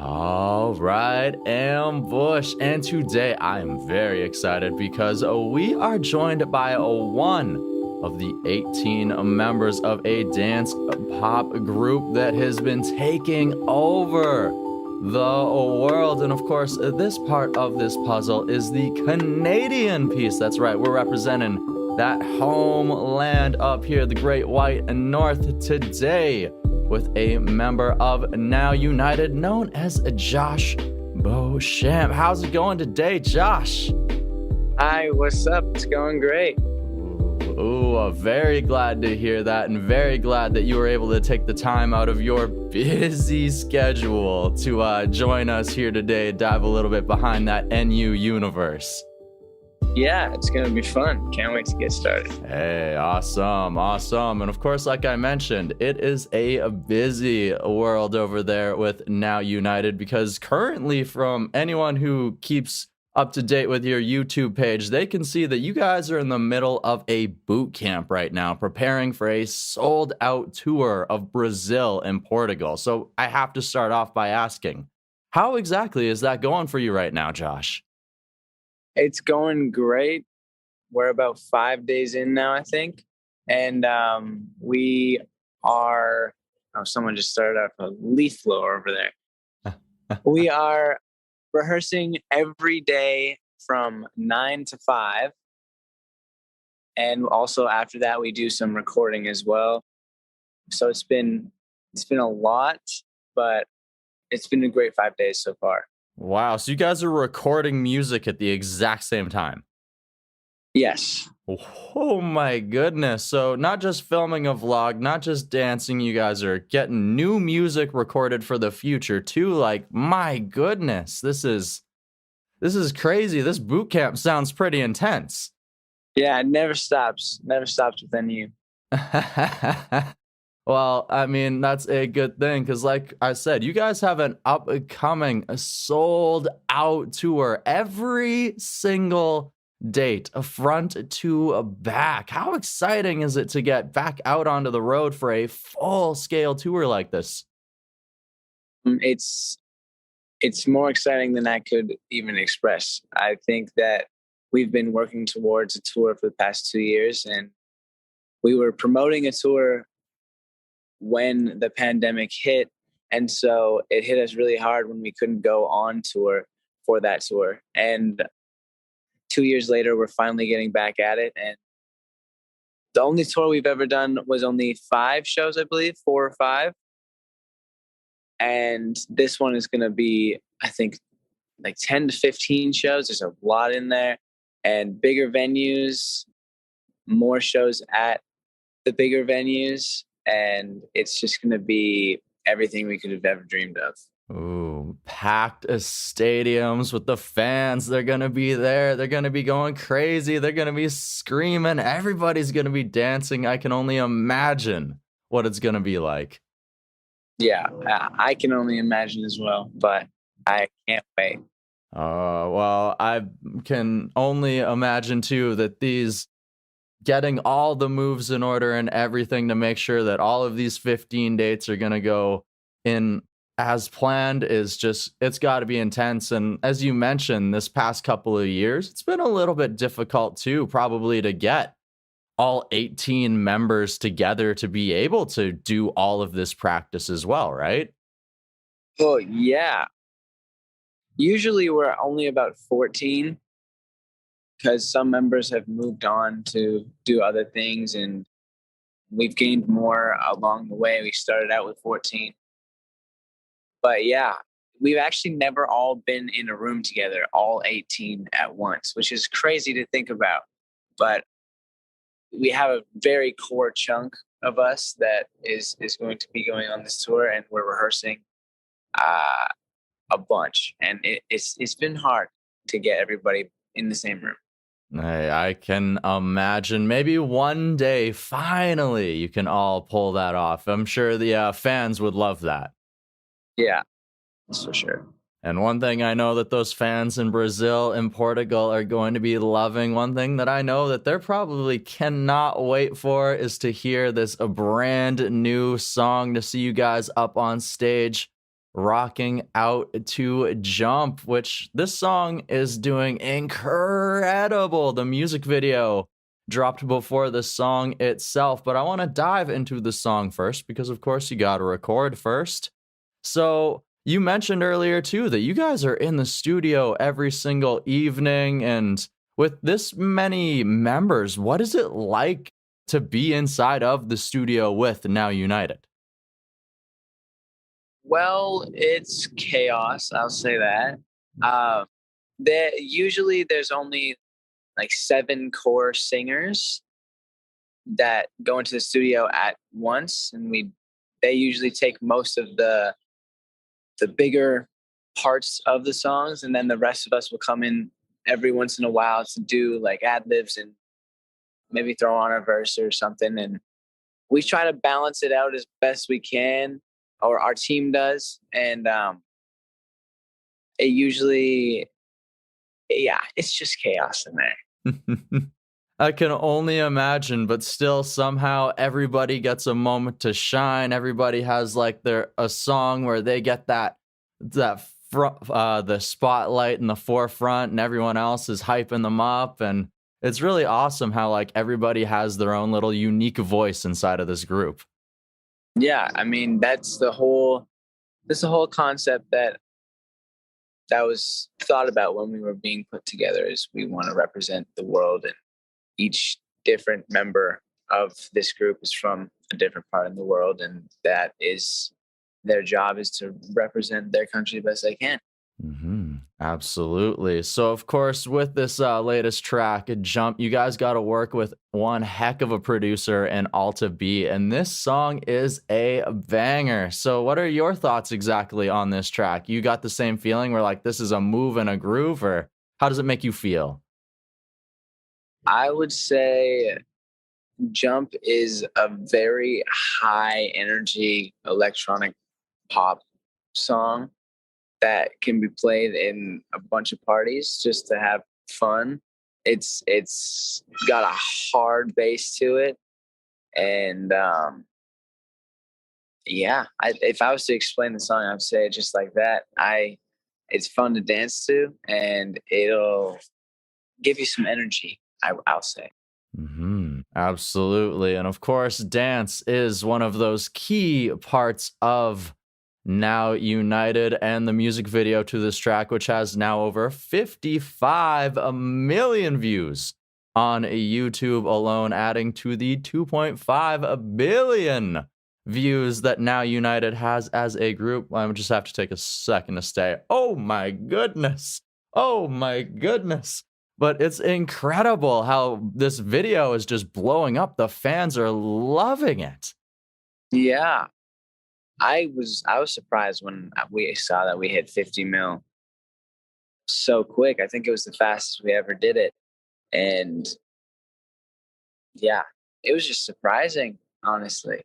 All right, Ambush. And today I am very excited because we are joined by one of the 18 members of a dance pop group that has been taking over the world. And of course, this part of this puzzle is the Canadian piece. That's right, we're representing that homeland up here, the Great White North, today with a member of Now United known as Josh Beauchamp. How's it going today, Josh? Hi, what's up? It's going great. Ooh, very glad to hear that, and very glad that you were able to take the time out of your busy schedule to join us here today, dive a little bit behind that NU universe. Yeah, it's going to be fun. Can't wait to get started. Hey, awesome. And of course, like I mentioned, it is a busy world over there with Now United, because currently, from anyone who keeps up to date with your YouTube page, they can see that you guys are in the middle of a boot camp right now, preparing for a sold out tour of Brazil and Portugal. So I have to start off by asking, how exactly is that going for you right now, Josh? It's going great. We're about 5 days in now, I think. And we are, someone just started up a leaf blower over there. We are rehearsing every day from 9 to 5. And also after that, we do some recording as well. So it's been a lot, but it's been a great 5 days so far. Wow, so you guys are recording music at the exact same time? Yes. Oh my goodness. So not just filming a vlog, not just dancing, you guys are getting new music recorded for the future too. Like, my goodness, this is crazy. This boot camp sounds pretty intense. Yeah, it never stops. Never stops with NU. Well, I mean, that's a good thing, because like I said, you guys have an upcoming sold out tour every single date, a front to a back. How exciting is it to get back out onto the road for a full scale tour like this? It's more exciting than I could even express. I think that we've been working towards a tour for the past 2 years, and we were promoting a tour when the pandemic hit. And so it hit us really hard when we couldn't go on tour for that tour. And 2 years later, we're finally getting back at it. And the only tour we've ever done was only 5 shows, I believe, 4 or 5. And this one is going to be, I think, like 10 to 15 shows. There's a lot in there, and bigger venues, more shows at the bigger venues. And it's just going to be everything we could have ever dreamed of. Ooh, packed stadiums with the fans. They're going to be there. They're going to be going crazy. They're going to be screaming. Everybody's going to be dancing. I can only imagine what it's going to be like. Yeah, I can only imagine as well, but I can't wait. Well, I can only imagine too that getting all the moves in order and everything to make sure that all of these 15 dates are going to go in as planned it's got to be intense. And as you mentioned, this past couple of years, it's been a little bit difficult too, probably, to get all 18 members together to be able to do all of this practice as well, right? Well, yeah. Usually we're only about 14, because some members have moved on to do other things, and we've gained more along the way. We started out with 14. But yeah, we've actually never all been in a room together, all 18 at once, which is crazy to think about. But we have a very core chunk of us that is going to be going on this tour, and we're rehearsing a bunch. And it's been hard to get everybody in the same room. Hey, I can imagine. Maybe one day, finally, you can all pull that off. I'm sure the fans would love that. Yeah, that's for sure. And one thing I know that those fans in Brazil and Portugal are going to be loving, one thing that I know that they're probably cannot wait for, is to hear this a brand new song, to see you guys up on stage rocking out to Jump, which this song is doing incredible. The music video dropped before the song itself, but I want to dive into the song first because, of course, you got to record first. So, you mentioned earlier too that you guys are in the studio every single evening. And with this many members, what is it like to be inside of the studio with Now United? Well, it's chaos. I'll say that. Uh, there's only like 7 core singers that go into the studio at once, and they usually take most of the bigger parts of the songs, and then the rest of us will come in every once in a while to do like ad libs and maybe throw on a verse or something. And we try to balance it out as best we can, or our team does. And it usually, yeah, it's just chaos in there. I can only imagine, but still somehow everybody gets a moment to shine. Everybody has like a song where they get the spotlight in the forefront, and everyone else is hyping them up. And it's really awesome how like everybody has their own little unique voice inside of this group. Yeah, I mean that's the whole concept that was thought about when we were being put together. Is we want to represent the world, and each different member of this group is from a different part of the world, and that is their job, is to represent their country the best they can. Absolutely. So, of course, with this latest track, Jump, you guys got to work with one heck of a producer in Alta B, and this song is a banger. So, what are your thoughts exactly on this track? You got the same feeling where like this is a move and a groove, or how does it make you feel? I would say Jump is a very high energy electronic pop song that can be played in a bunch of parties just to have fun. It's got a hard bass to it, and yeah, if I was to explain the song, I'd say it just like that. It's fun to dance to, and it'll give you some energy. I'll say. Absolutely. And of course, dance is one of those key parts of Now United, and the music video to this track, which has now over 55 million views on YouTube alone, adding to the 2.5 billion views that Now United has as a group. I would just have to take a second to say, oh my goodness. Oh my goodness. But it's incredible how this video is just blowing up. The fans are loving it. Yeah, I was surprised when we saw that we hit 50 mil so quick. I think it was the fastest we ever did it, and yeah, it was just surprising, honestly.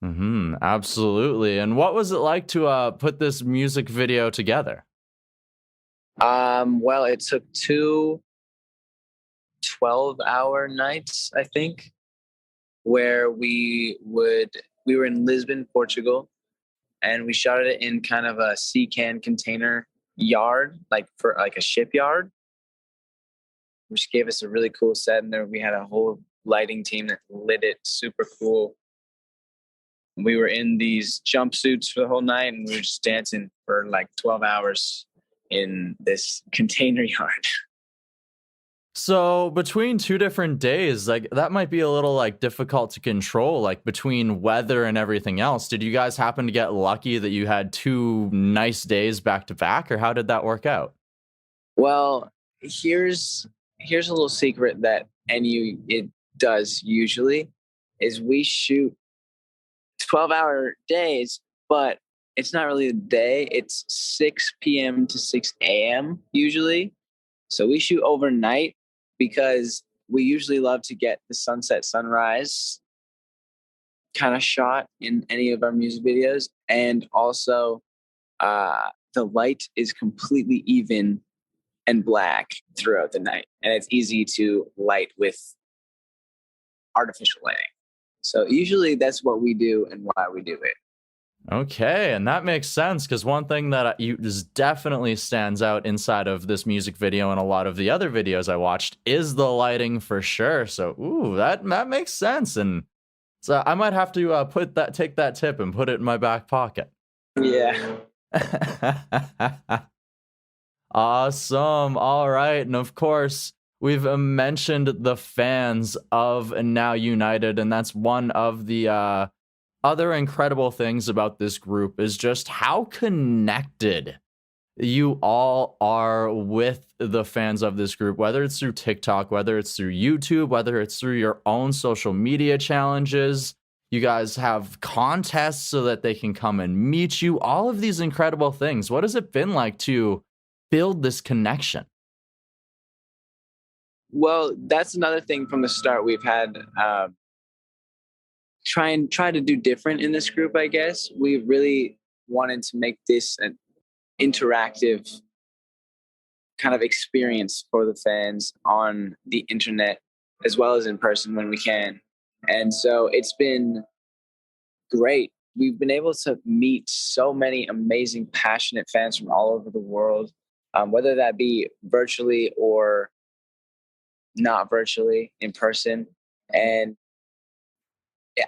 Absolutely. And what was it like to put this music video together? Well, it took 2 12-hour nights, I think, where we were in Lisbon, Portugal, and we shot it in kind of a sea can container yard, like for like a shipyard, which gave us a really cool set. And there we had a whole lighting team that lit it super cool. We were in these jumpsuits for the whole night, and we were just dancing for like 12 hours in this container yard. So between two different days, like that might be a little like difficult to control, like between weather and everything else. Did you guys happen to get lucky that you had 2 nice days back to back, or how did that work out? Well, here's a little secret that it does usually, is we shoot 12-hour days, but it's not really a day. It's 6 p.m. to 6 a.m. usually. So we shoot overnight because we usually love to get the sunset sunrise kind of shot in any of our music videos. And also, the light is completely even and black throughout the night. And it's easy to light with artificial lighting. So usually that's what we do and why we do it. Okay, and that makes sense because one thing that definitely stands out inside of this music video and a lot of the other videos I watched is the lighting for sure. So, ooh, that makes sense, and so I might have to take that tip and put it in my back pocket. Yeah. Awesome. All right. And of course, we've mentioned the fans of Now United, and that's one of the other incredible things about this group is just how connected you all are with the fans of this group, whether it's through TikTok, whether it's through YouTube, whether it's through your own social media challenges. You guys have contests so that they can come and meet you, all of these incredible things. What has it been like to build this connection? Well, that's another thing from the start we've had. Try to do different in this group. I guess we really wanted to make this an interactive kind of experience for the fans on the internet as well as in person when we can. And so it's been great. We've been able to meet so many amazing, passionate fans from all over the world, whether that be virtually or not virtually in person. And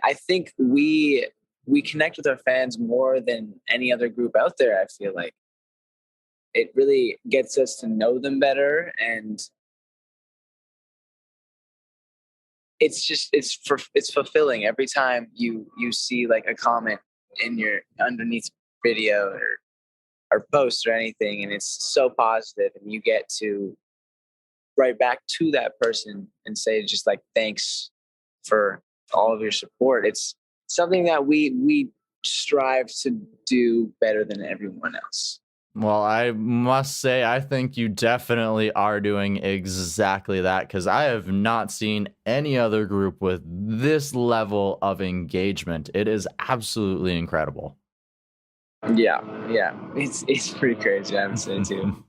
I think we connect with our fans more than any other group out there. I feel like it really gets us to know them better, and it's fulfilling every time you see like a comment in your underneath video or post or anything, and it's so positive, and you get to write back to that person and say just like thanks for all of your support. It's something that we strive to do better than everyone else. Well, I must say, I think you definitely are doing exactly that because I have not seen any other group with this level of engagement. It is absolutely incredible. Yeah, yeah, it's pretty crazy, I would say too.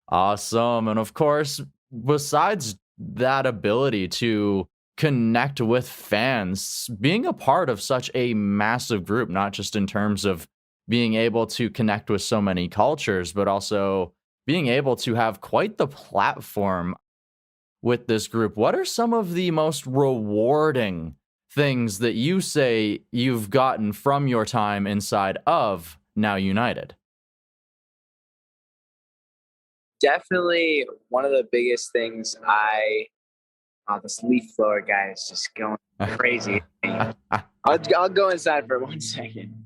Awesome. And of course, besides that ability to connect with fans, being a part of such a massive group, not just in terms of being able to connect with so many cultures, but also being able to have quite the platform with this group. What are some of the most rewarding things that you say you've gotten from your time inside of Now United? Definitely one of the biggest things this leaf blower guy is just going crazy. I'll go inside for 1 second.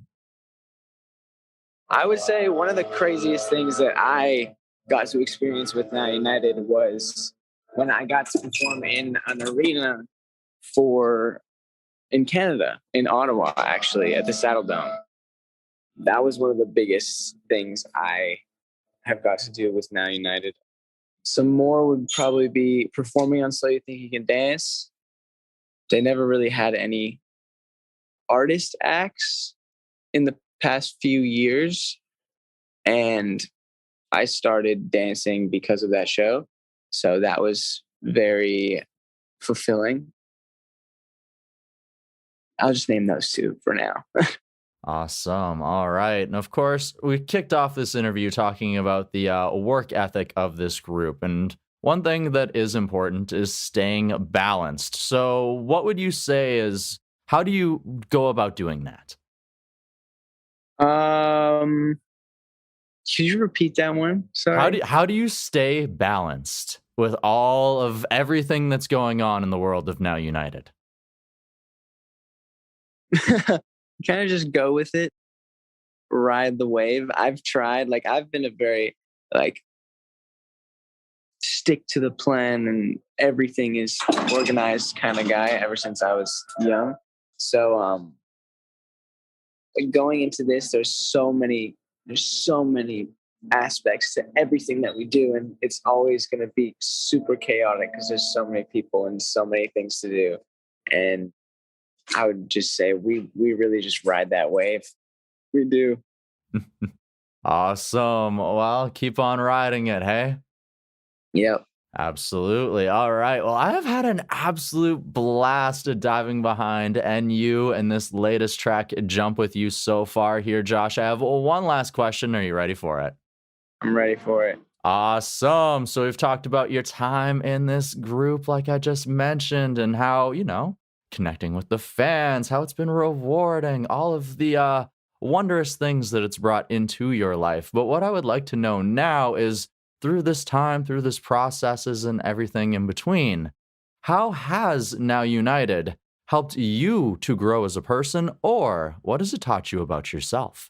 I would say one of the craziest things that I got to experience with Now United was when I got to perform in an arena for in Canada, in Ottawa, actually, at the Saddle Dome. That was one of the biggest things I have got to do with Now United. Some more would probably be performing on So You Think You Can Dance. They never really had any artist acts in the past few years, and I started dancing because of that show. So that was very fulfilling. I'll just name those two for now. Awesome. All right. And of course, we kicked off this interview talking about the work ethic of this group. And one thing that is important is staying balanced. So, what would you say is how do you go about doing that? um, could you repeat that one? Sorry. How do you stay balanced with all of everything that's going on in the world of Now United? Kind of just go with it, ride the wave. I've tried, like, I've been a very, like, stick to the plan and everything is organized kind of guy ever since I was young. So, going into this, there's so many aspects to everything that we do, and it's always going to be super chaotic because there's so many people and so many things to do. And I would just say we really just ride that wave. We do. Awesome. Well, keep on riding it, hey? Yep. Absolutely. All right. Well, I have had an absolute blast diving behind NU and this latest track, Jump with You so far here, Josh. I have one last question. Are you ready for it? I'm ready for it. Awesome. So we've talked about your time in this group, like I just mentioned, and how, connecting with the fans, how it's been rewarding, all of the wondrous things that it's brought into your life. But what I would like to know now is through this time, through this processes and everything in between, how has Now United helped you to grow as a person, or what has it taught you about yourself?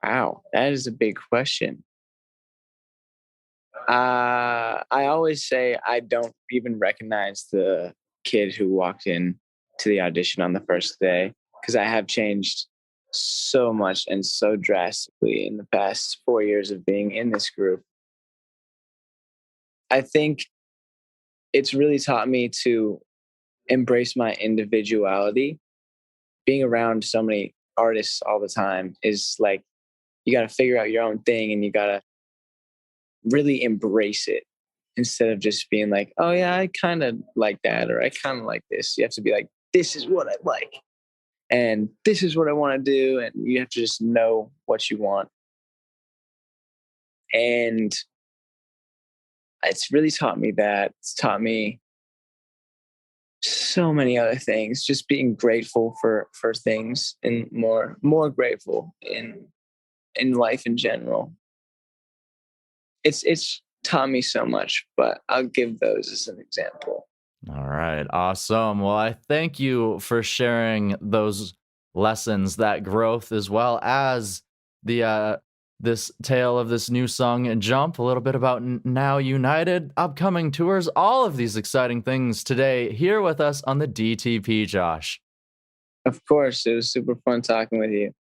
Wow, that is a big question. I always say I don't even recognize the kid who walked in to the audition on the first day because I have changed so much and so drastically in the past 4 years of being in this group. I think it's really taught me to embrace my individuality. Being around so many artists all the time is like you got to figure out your own thing and you got to really embrace it instead of just being like, oh yeah, I kind of like that or I kind of like this. You have to be like, this is what I like and this is what I want to do. And you have to just know what you want. And it's really taught me that. It's taught me so many other things, just being grateful for things and more grateful in life in general. It's taught me so much, but I'll give those as an example. All right, awesome. Well, I thank you for sharing those lessons, that growth, as well as the this tale of this new song and Jump, a little bit about Now United, upcoming tours, all of these exciting things today here with us on the DTP, Josh. Of course, it was super fun talking with you.